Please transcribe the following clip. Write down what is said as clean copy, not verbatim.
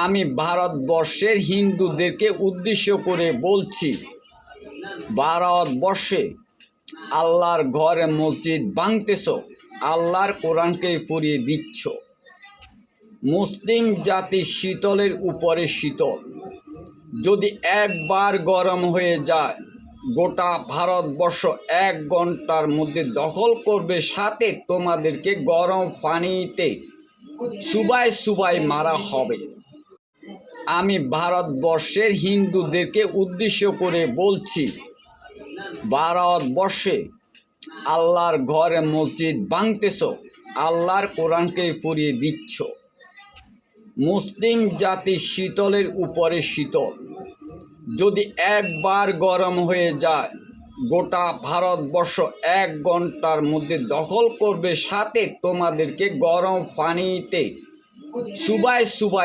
আমি ভারতবর্ষের হিন্দুদেরকে উদ্দেশ্য করে বলছি, ভারতবর্ষে আল্লাহর ঘরে মসজিদ ভাঙতেছ, আল্লাহর কোরআনকে পুড়িয়ে দিচ্ছ। মুসলিম জাতি শীতলের উপরে শীতল, যদি একবার গরম হয়ে যায় গোটা ভারতবর্ষ 1 ঘন্টার মধ্যে দখল করবে, সাথে তোমাদেরকে গরম পানিতে চুবাই চুবাই মারা হবে। আমি ভারতবর্ষের হিন্দুদেরকে উদ্দেশ্য করে বলছি, ভারতবর্ষে আল্লাহর ঘরে মসজিদ ভাঙতেছ, আল্লাহর কোরআনকে পুড়িয়ে দিচ্ছ। মুসলিম জাতি শীতলের উপরে শীতল, যদি একবার গরম হয়ে যায় গোটা ভারতবর্ষ 1 ঘন্টার মধ্যে দখল করবে, সাথে তোমাদেরকে গরম পানিতে চুবাই চুবাই